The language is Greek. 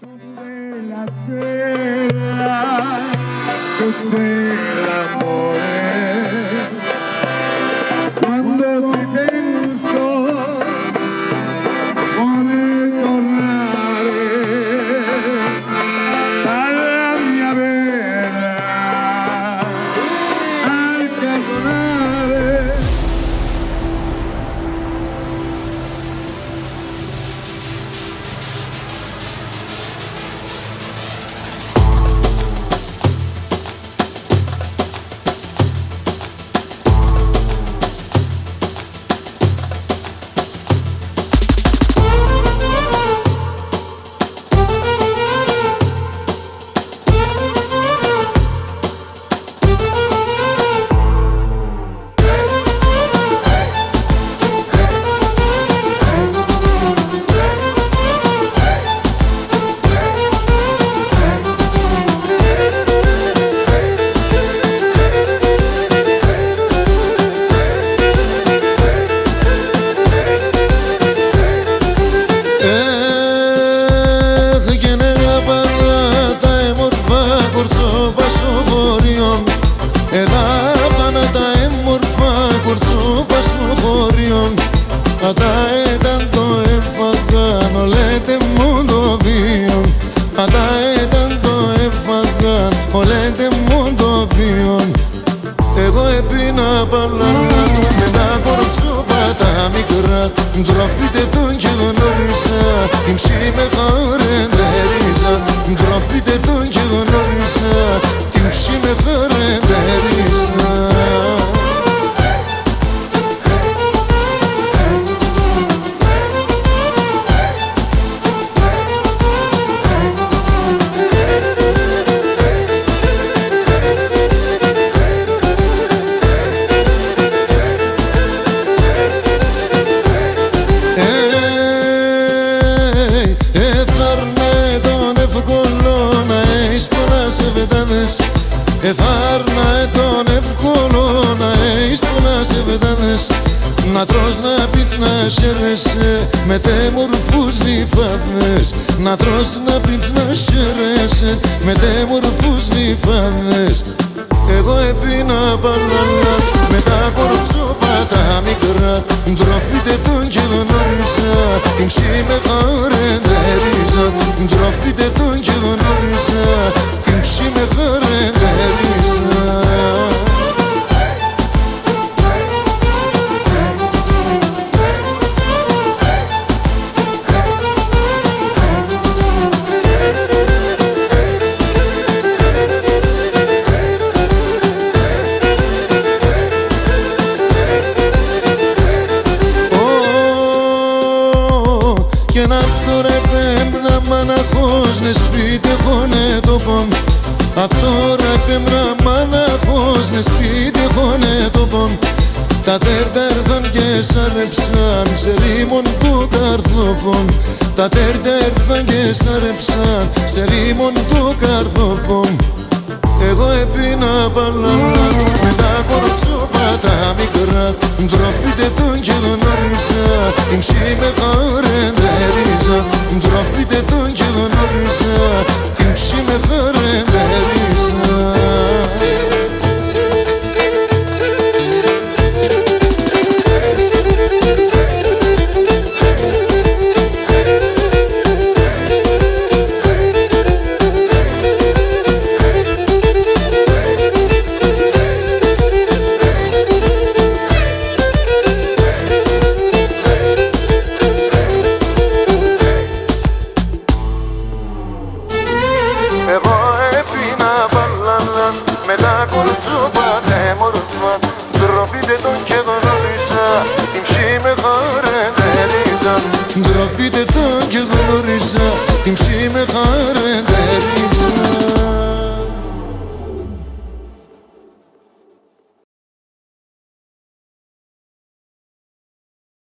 La sera, tu sei l'amore, quando ti penso vorrei tornare alla mia vera al carbonare. Ata ήταν το έφαγαν, ολέτε μου το βίον. Ata ήταν το έφαγαν, ολέτε μου το βίον. Εγώ έπινα παλάνα με τα κορτσόπα τα μικρά. Ντροπείτε τον και γνώρισα, την ψήμε χαρεντερίζα. Ντροπείτε τον και γνώρισα, την ψήμε χαρεντερίζα. Εθάρνα τον εύκολο να έχεις πολλά σε βεδάδες. Να τρως, να πεις, να χαίρεσαι με τέμορφους λιφάδες. Να τρως, να πεις, να χαίρεσαι με τέμορφους λιφάδες. Εγώ έπινα παλάλα με τα κορτσόπα τα μικρά. Ντροπείτε τον και γνώρισα, την ψήμε χαρεντερίζα. Ντροπείτε τον και γνώρισα, την ψήμε χαρεντερίζα. Και να τώρα επέμνα μαναχώς νε σπίτι χώνε το πον. Απ' τώρα επέμνα μαναχώς νε σπίτι χώνε το πον. Τα τέρτα έρθαν και σάρεψαν σε ρήμον του καρδόπον. Τα τέρτα έρθαν και σάρεψαν σε ρήμον του καρδόπον. Εγώ έπινα παλάλα με τα κορτσόπα τα μικρά. Ντροπείτε τον και γνώρισα, την ψήμε χαρεντερίζα. Ντροπείτε τον και γνώρισα, την ψήμε χαρεντερίζα. Εγώ έπινα παλάλα με τα κορτσόπα τέμορφα. Ντροπείτε τον και γνώρισα, την ψήμε χαρεντερίζα. Ντροπείτε τον και γνώρισα, την ψήμε χαρεντερίζα.